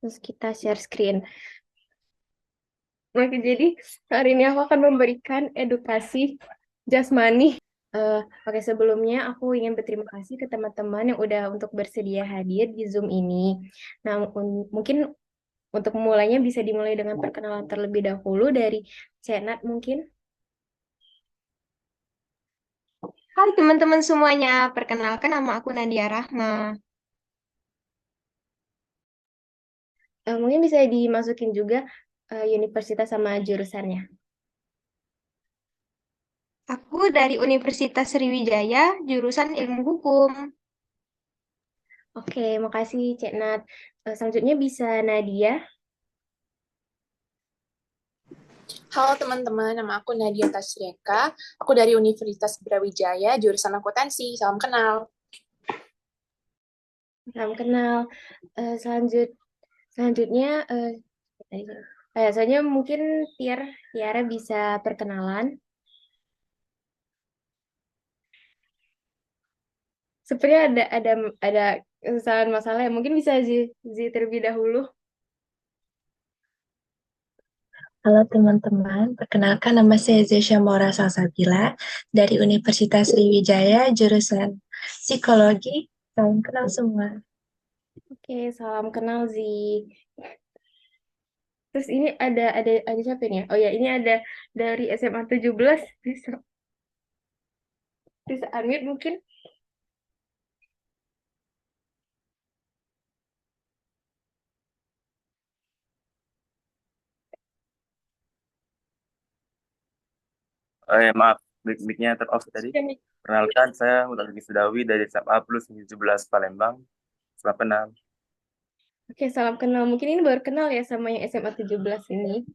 Terus kita share screen. Oke, jadi hari ini aku akan memberikan edukasi jasmani. Oke, sebelumnya aku ingin berterima kasih ke teman-teman yang udah untuk bersedia hadir di Zoom ini. Nah, mungkin untuk memulainya bisa dimulai dengan perkenalan terlebih dahulu dari Cenat mungkin. Hai teman-teman semuanya, perkenalkan nama aku Nadia Rahma. Mungkin bisa dimasukin juga universitas sama jurusannya. Aku dari Universitas Sriwijaya, jurusan Ilmu Hukum. Oke, makasih Cek Nat. Selanjutnya bisa Nadia. Halo teman-teman, nama aku Nadia Tasrieka. Aku dari Universitas Brawijaya, jurusan akuntansi. Salam kenal. Salam kenal. Selanjutnya, soalnya mungkin Tiara bisa perkenalan. Sepertinya ada kesalahan masalah ya. Mungkin bisa Zi terlebih dahulu. Halo teman-teman, perkenalkan nama saya Zesha Mora Salsabila dari Universitas Sriwijaya, jurusan Psikologi. Salam kenal semua. Oke, salam kenal Zi. Terus ini ada siapa nih? Oh ya, ini ada dari SMA 17. Bisa unmute mungkin. Maaf, mic-nya off tadi. Perkenalkan, saya Mutaki Sudawi dari SMA Plus 17 Palembang. Selamat kenal. Oke, salam kenal. Mungkin ini baru kenal ya sama yang SMA 17 ini.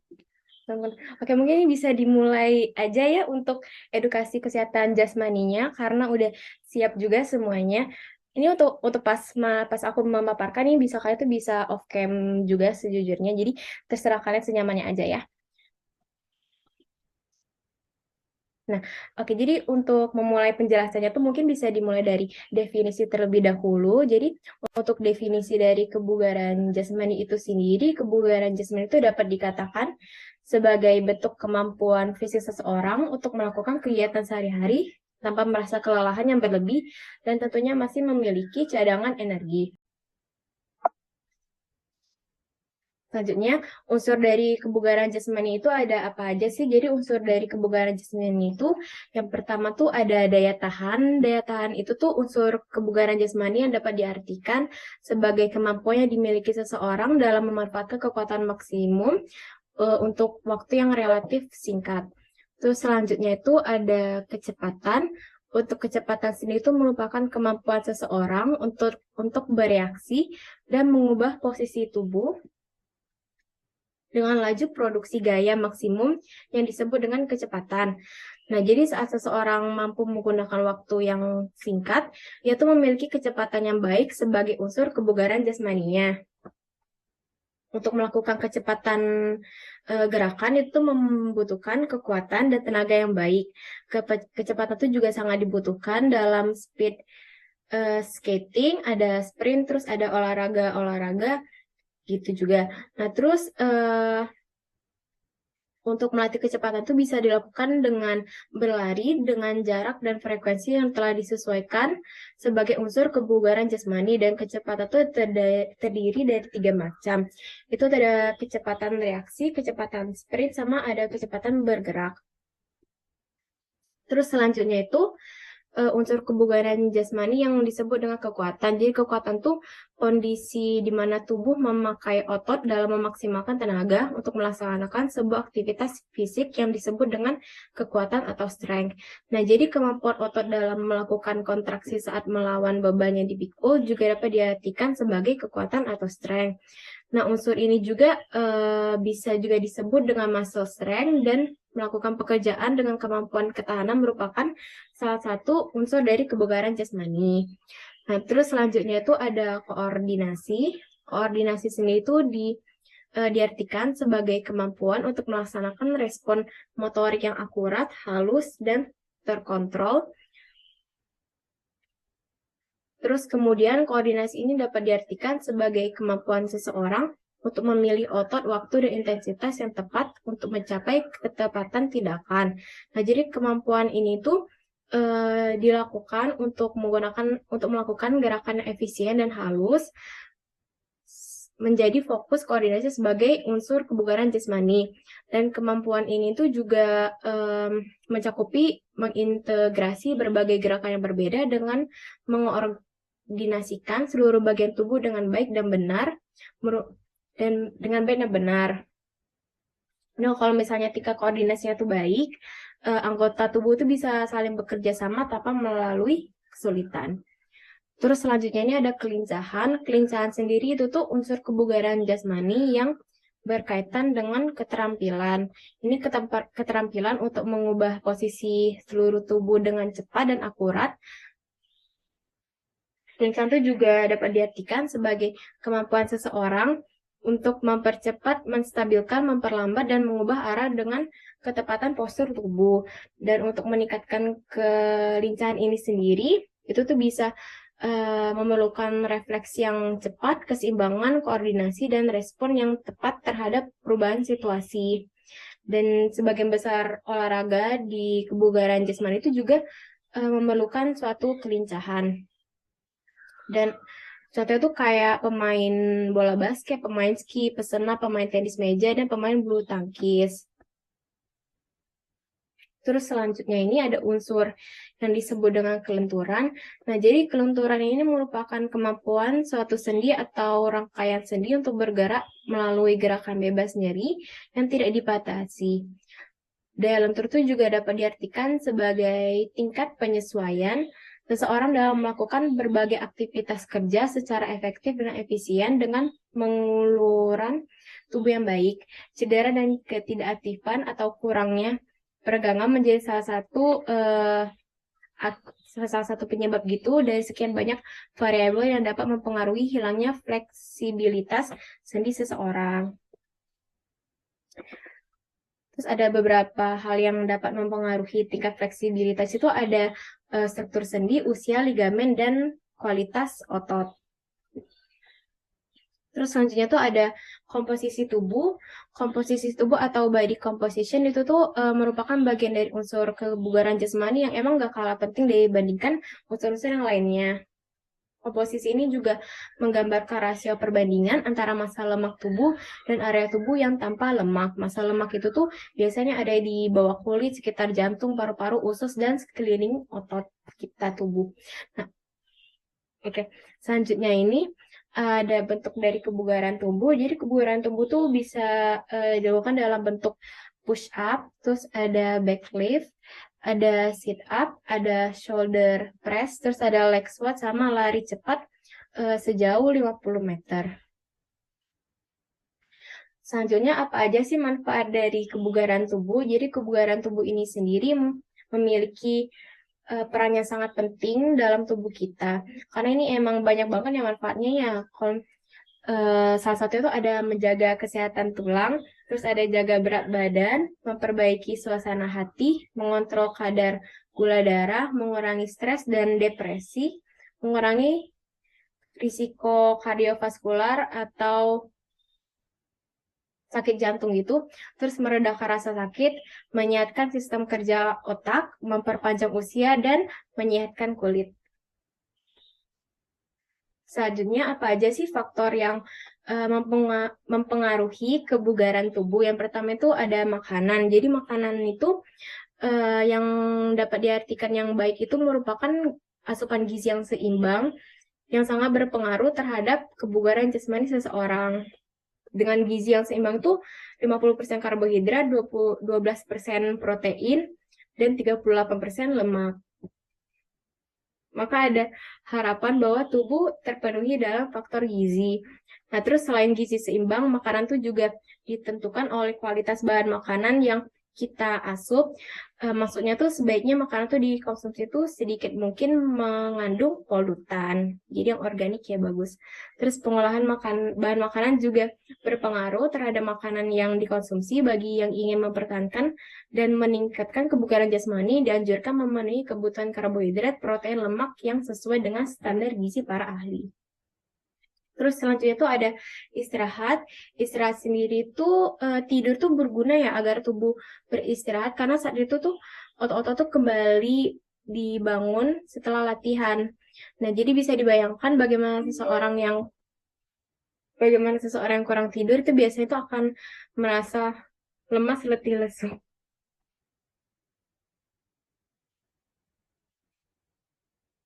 Oke, mungkin ini bisa dimulai aja ya untuk edukasi kesehatan jasmaninya karena udah siap juga semuanya. Ini untuk pas aku memaparkan ini bisa kalian tuh bisa off cam juga sejujurnya. Jadi terserah kalian senyamannya aja ya. Nah, oke, jadi untuk memulai penjelasannya tuh mungkin bisa dimulai dari definisi terlebih dahulu. Jadi, untuk definisi dari kebugaran jasmani itu sendiri, kebugaran jasmani itu dapat dikatakan sebagai bentuk kemampuan fisik seseorang untuk melakukan kegiatan sehari-hari tanpa merasa kelelahan yang berlebih dan tentunya masih memiliki cadangan energi. Selanjutnya, unsur dari kebugaran jasmani itu ada apa aja sih? Jadi unsur dari kebugaran jasmani itu yang pertama tuh ada daya tahan. Daya tahan itu tuh unsur kebugaran jasmani yang dapat diartikan sebagai kemampuan yang dimiliki seseorang dalam memanfaatkan kekuatan maksimum untuk waktu yang relatif singkat. Terus selanjutnya itu ada kecepatan. Untuk kecepatan sendiri itu merupakan kemampuan seseorang untuk bereaksi dan mengubah posisi tubuh dengan laju produksi gaya maksimum yang disebut dengan kecepatan. Nah, jadi saat seseorang mampu menggunakan waktu yang singkat, yaitu memiliki kecepatan yang baik sebagai unsur kebugaran jasmaninya. Untuk melakukan kecepatan gerakan itu membutuhkan kekuatan dan tenaga yang baik. Kecepatan itu juga sangat dibutuhkan dalam speed skating, ada sprint, terus ada olahraga gitu juga. Nah, terus untuk melatih kecepatan itu bisa dilakukan dengan berlari dengan jarak dan frekuensi yang telah disesuaikan sebagai unsur kebugaran jasmani, dan kecepatan itu terdiri dari 3 macam. Itu ada kecepatan reaksi, kecepatan sprint, sama ada kecepatan bergerak. Terus selanjutnya itu unsur kebugaran jasmani yang disebut dengan kekuatan. Jadi kekuatan tuh kondisi di mana tubuh memakai otot dalam memaksimalkan tenaga untuk melaksanakan sebuah aktivitas fisik yang disebut dengan kekuatan atau strength. Nah, jadi kemampuan otot dalam melakukan kontraksi saat melawan beban yang dipikul juga dapat diartikan sebagai kekuatan atau strength. Nah, unsur ini juga bisa juga disebut dengan muscle strength, dan melakukan pekerjaan dengan kemampuan ketahanan merupakan salah satu unsur dari kebugaran jasmani. Nah, terus selanjutnya itu ada koordinasi. Koordinasi sendiri itu diartikan sebagai kemampuan untuk melaksanakan respon motorik yang akurat, halus, dan terkontrol. Terus kemudian koordinasi ini dapat diartikan sebagai kemampuan seseorang untuk memilih otot, waktu, dan intensitas yang tepat untuk mencapai ketepatan tindakan. Nah, jadi kemampuan ini tuh dilakukan untuk melakukan gerakan yang efisien dan halus, menjadi fokus koordinasi sebagai unsur kebugaran jasmani. Dan kemampuan ini tuh juga mencakupi mengintegrasi berbagai gerakan yang berbeda dengan mengordinasikan seluruh bagian tubuh dengan baik dan benar, Nah, kalau misalnya tingkat koordinasinya tuh baik, anggota tubuh itu bisa saling bekerja sama tanpa melalui kesulitan. Terus selanjutnya ini ada kelincahan. Kelincahan sendiri itu tuh unsur kebugaran jasmani yang berkaitan dengan keterampilan. Ini keterampilan untuk mengubah posisi seluruh tubuh dengan cepat dan akurat. Kelincahan itu juga dapat diartikan sebagai kemampuan seseorang untuk mempercepat, menstabilkan, memperlambat, dan mengubah arah dengan ketepatan postur tubuh. Dan untuk meningkatkan kelincahan ini sendiri, itu tuh bisa memerlukan refleks yang cepat, keseimbangan, koordinasi, dan respon yang tepat terhadap perubahan situasi. Dan sebagian besar olahraga di kebugaran jasmani itu juga memerlukan suatu kelincahan. Dan contohnya tuh kayak pemain bola basket, pemain ski, pesenap, pemain tenis meja, dan pemain bulu tangkis. Terus selanjutnya ini ada unsur yang disebut dengan kelenturan. Nah, jadi kelenturan ini merupakan kemampuan suatu sendi atau rangkaian sendi untuk bergerak melalui gerakan bebas nyeri yang tidak dibatasi. Daya lentur itu juga dapat diartikan sebagai tingkat penyesuaian seseorang dalam melakukan berbagai aktivitas kerja secara efektif dan efisien dengan menguluran tubuh yang baik. Cedera dan ketidakaktifan atau kurangnya peregangan menjadi salah satu penyebab gitu dari sekian banyak variabel yang dapat mempengaruhi hilangnya fleksibilitas sendi seseorang. Terus ada beberapa hal yang dapat mempengaruhi tingkat fleksibilitas itu ada struktur sendi, usia, ligamen, dan kualitas otot. Terus selanjutnya tuh ada komposisi tubuh. Komposisi tubuh atau body composition itu tuh merupakan bagian dari unsur kebugaran jasmani yang emang gak kalah penting dibandingkan unsur-unsur yang lainnya. Komposisi ini juga menggambarkan rasio perbandingan antara massa lemak tubuh dan area tubuh yang tanpa lemak. Massa lemak itu tuh biasanya ada di bawah kulit, sekitar jantung, paru-paru, usus, dan sekeliling otot kita tubuh. Nah, oke. Selanjutnya ini ada bentuk dari kebugaran tubuh. Jadi kebugaran tubuh tuh bisa dilakukan dalam bentuk push up, terus ada back lift, ada sit up, ada shoulder press, terus ada leg squat sama lari cepat sejauh 50 meter. Selanjutnya apa aja sih manfaat dari kebugaran tubuh? Jadi kebugaran tubuh ini sendiri memiliki peran yang sangat penting dalam tubuh kita. Karena ini emang banyak banget yang manfaatnya ya. Salah satu itu ada menjaga kesehatan tulang, terus ada jaga berat badan, memperbaiki suasana hati, mengontrol kadar gula darah, mengurangi stres dan depresi, mengurangi risiko kardiovaskular atau sakit jantung gitu, terus meredakan rasa sakit, menyehatkan sistem kerja otak, memperpanjang usia, dan menyehatkan kulit. Selanjutnya, apa aja sih faktor yang mempengaruhi kebugaran tubuh? Yang pertama itu ada makanan. Jadi makanan itu yang dapat diartikan yang baik itu merupakan asupan gizi yang seimbang, yang sangat berpengaruh terhadap kebugaran jasmani seseorang. Dengan gizi yang seimbang itu 50% karbohidrat, 12% protein, dan 38% lemak. Maka ada harapan bahwa tubuh terpenuhi dalam faktor gizi. Nah, terus selain gizi seimbang, makanan itu juga ditentukan oleh kualitas bahan makanan yang kita asup. Maksudnya tuh sebaiknya makanan tuh dikonsumsi tuh sedikit mungkin mengandung polutan. Jadi yang organik ya bagus. Terus pengolahan bahan makanan juga berpengaruh terhadap makanan yang dikonsumsi. Bagi yang ingin mempertahankan dan meningkatkan kebugaran jasmani, dianjurkan memenuhi kebutuhan karbohidrat, protein, lemak yang sesuai dengan standar gizi para ahli. Terus selanjutnya tuh ada istirahat. Istirahat sendiri tuh tidur tuh berguna ya agar tubuh beristirahat karena saat itu tuh otot-otot tuh kembali dibangun setelah latihan. Nah, jadi bisa dibayangkan bagaimana seseorang yang kurang tidur itu biasanya itu akan merasa lemas, letih, lesu.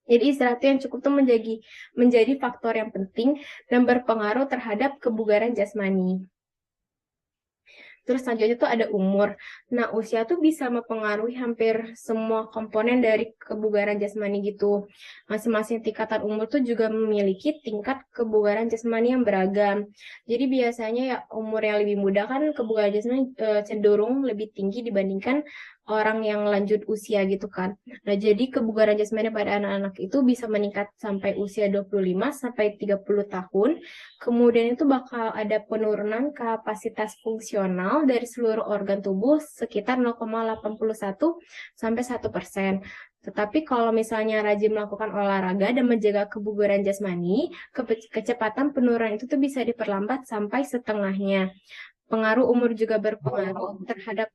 Jadi istirahat yang cukup tuh menjadi faktor yang penting dan berpengaruh terhadap kebugaran jasmani. Terus selanjutnya tuh ada umur. Nah, usia tuh bisa mempengaruhi hampir semua komponen dari kebugaran jasmani gitu. Masing-masing tingkatan umur tuh juga memiliki tingkat kebugaran jasmani yang beragam. Jadi biasanya ya umur yang lebih muda kan kebugaran jasmani cenderung lebih tinggi dibandingkan orang yang lanjut usia gitu kan. Nah, jadi kebugaran jasmani pada anak-anak itu bisa meningkat sampai usia 25 sampai 30 tahun. Kemudian itu bakal ada penurunan kapasitas fungsional dari seluruh organ tubuh sekitar 0,81 sampai 1%. Tetapi kalau misalnya rajin melakukan olahraga dan menjaga kebugaran jasmani, kecepatan penurunan itu tuh bisa diperlambat sampai setengahnya. Pengaruh umur juga berpengaruh terhadap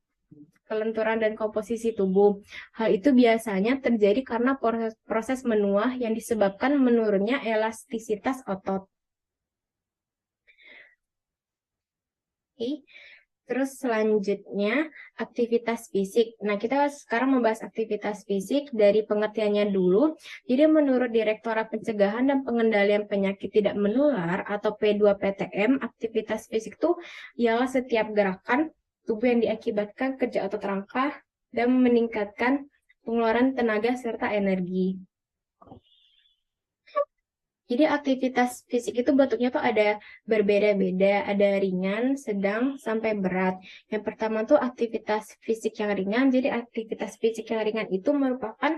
kelenturan dan komposisi tubuh. Hal itu biasanya terjadi karena proses menua yang disebabkan menurunnya elastisitas otot. Oke. Terus selanjutnya aktivitas fisik. Nah, kita sekarang membahas aktivitas fisik dari pengertiannya dulu. Jadi menurut Direktorat Pencegahan dan Pengendalian Penyakit Tidak Menular atau P2PTM, aktivitas fisik itu ialah setiap gerakan tubuh yang diakibatkan kerja otot rangka dan meningkatkan pengeluaran tenaga serta energi. Jadi aktivitas fisik itu bentuknya tuh ada berbeda-beda, ada ringan, sedang, sampai berat. Yang pertama tuh aktivitas fisik yang ringan. Jadi aktivitas fisik yang ringan itu merupakan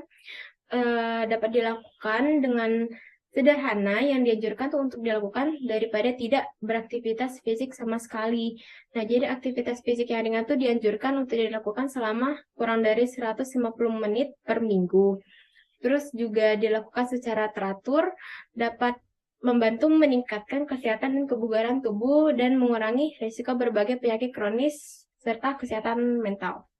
dapat dilakukan dengan sederhana yang dianjurkan tuh untuk dilakukan daripada tidak beraktivitas fisik sama sekali. Nah, jadi aktivitas fisik yang ringan tuh dianjurkan untuk dilakukan selama kurang dari 150 menit per minggu. Terus juga dilakukan secara teratur, dapat membantu meningkatkan kesehatan dan kebugaran tubuh dan mengurangi risiko berbagai penyakit kronis serta kesehatan mental.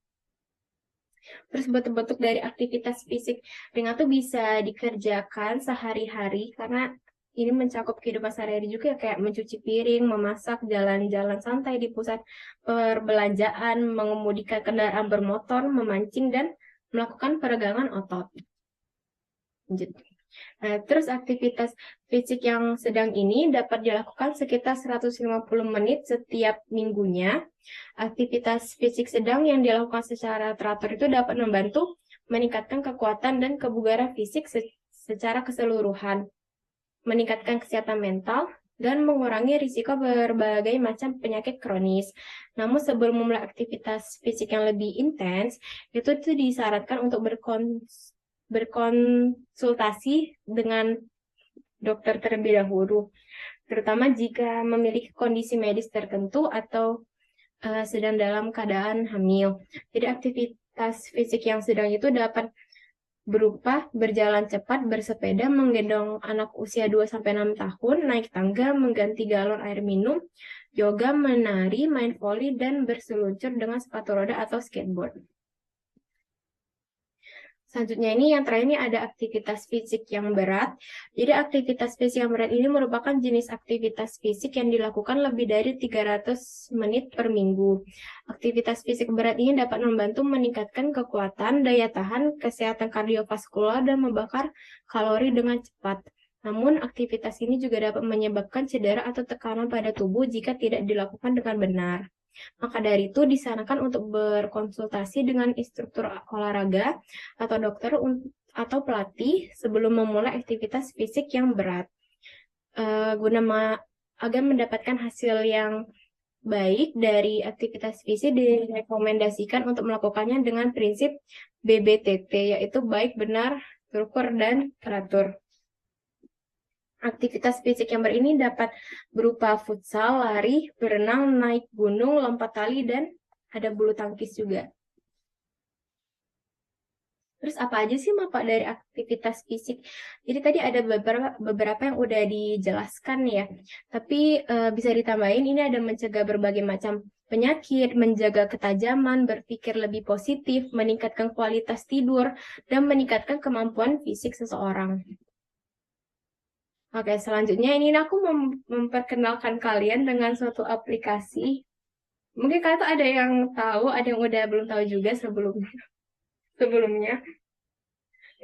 Terus bentuk-bentuk dari aktivitas fisik ringan tuh bisa dikerjakan sehari-hari karena ini mencakup kehidupan sehari-hari juga ya, kayak mencuci piring, memasak, jalan-jalan santai di pusat perbelanjaan, mengemudikan kendaraan bermotor, memancing, dan melakukan peregangan otot. Lanjut. Nah, terus aktivitas fisik yang sedang ini dapat dilakukan sekitar 150 menit setiap minggunya. Aktivitas fisik sedang yang dilakukan secara teratur itu dapat membantu meningkatkan kekuatan dan kebugaran fisik secara keseluruhan, meningkatkan kesehatan mental, dan mengurangi risiko berbagai macam penyakit kronis. Namun sebelum memulai aktivitas fisik yang lebih intens, itu disarankan untuk berkonsultasi dengan dokter terlebih dahulu, terutama jika memiliki kondisi medis tertentu atau sedang dalam keadaan hamil. Jadi aktivitas fisik yang sedang itu dapat berupa berjalan cepat, bersepeda, menggendong anak usia 2-6 tahun, naik tangga, mengganti galon air minum, yoga, menari, main voli, dan berseluncur dengan sepatu roda atau skateboard. Selanjutnya ini yang terakhir ini ada aktivitas fisik yang berat. Jadi aktivitas fisik yang berat ini merupakan jenis aktivitas fisik yang dilakukan lebih dari 300 menit per minggu. Aktivitas fisik berat ini dapat membantu meningkatkan kekuatan, daya tahan, kesehatan kardiovaskular, dan membakar kalori dengan cepat. Namun aktivitas ini juga dapat menyebabkan cedera atau tekanan pada tubuh jika tidak dilakukan dengan benar. Maka dari itu disarankan untuk berkonsultasi dengan instruktur olahraga atau dokter atau pelatih sebelum memulai aktivitas fisik yang berat. Agar mendapatkan hasil yang baik dari aktivitas fisik direkomendasikan untuk melakukannya dengan prinsip BBTT, yaitu baik, benar, terukur, dan teratur. Aktivitas fisik yang berat ini dapat berupa futsal, lari, berenang, naik gunung, lompat tali, dan ada bulu tangkis juga. Terus apa aja sih manfaat dari aktivitas fisik? Jadi tadi ada beberapa yang udah dijelaskan ya. Tapi bisa ditambahin ini ada mencegah berbagai macam penyakit, menjaga ketajaman, berpikir lebih positif, meningkatkan kualitas tidur, dan meningkatkan kemampuan fisik seseorang. Oke, selanjutnya ini aku memperkenalkan kalian dengan suatu aplikasi. Mungkin kalian tuh ada yang tahu, ada yang udah belum tahu juga sebelumnya.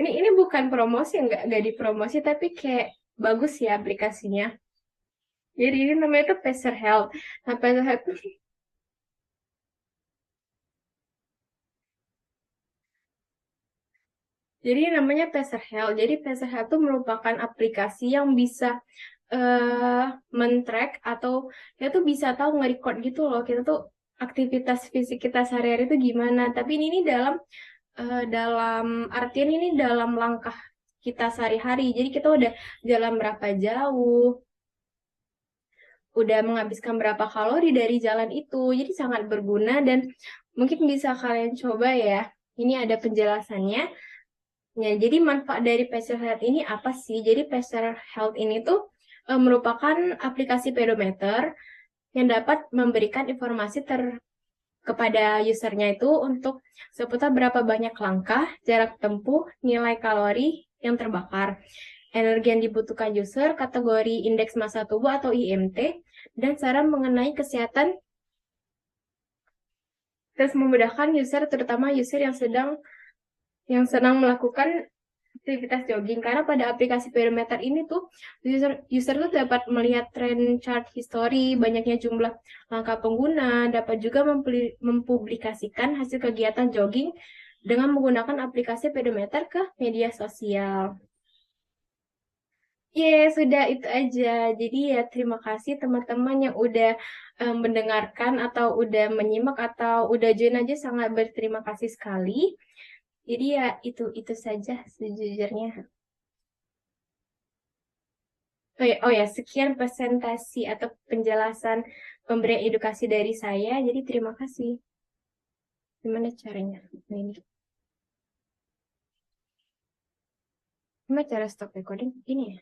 Ini bukan promosi, nggak dipromosi, tapi kayak bagus ya aplikasinya. Jadi ini namanya tuh Pacer Health. Nah, Pacer Health tuh jadi namanya Pacer Health. Jadi Pacer Health itu merupakan aplikasi yang bisa men-track atau ya tuh bisa tahu nge-record gitu loh. Kita tuh aktivitas fisik kita sehari-hari itu gimana. Tapi ini dalam artian ini dalam langkah kita sehari-hari. Jadi kita udah jalan berapa jauh, udah menghabiskan berapa kalori dari jalan itu. Jadi sangat berguna dan mungkin bisa kalian coba ya. Ini ada penjelasannya. Ya, jadi manfaat dari Pacer Health ini apa sih? Jadi Pacer Health ini tuh merupakan aplikasi pedometer yang dapat memberikan informasi kepada usernya itu untuk seputar berapa banyak langkah, jarak tempuh, nilai kalori yang terbakar, energi yang dibutuhkan user, kategori indeks massa tubuh atau IMT, dan saran mengenai kesehatan, terus memudahkan user, terutama user yang sedang melakukan aktivitas jogging. Karena pada aplikasi pedometer ini tuh user tuh dapat melihat tren chart history, banyaknya jumlah langkah pengguna, dapat juga mempublikasikan hasil kegiatan jogging dengan menggunakan aplikasi pedometer ke media sosial. Sudah itu aja. Jadi ya terima kasih teman-teman yang udah mendengarkan atau udah menyimak atau udah join aja, sangat berterima kasih sekali. Jadi ya itu saja sejujurnya. Oh ya, sekian presentasi atau penjelasan pemberian edukasi dari saya. Jadi terima kasih. Gimana caranya? Nah, ini. Gimana cara stop recording? Ini ya.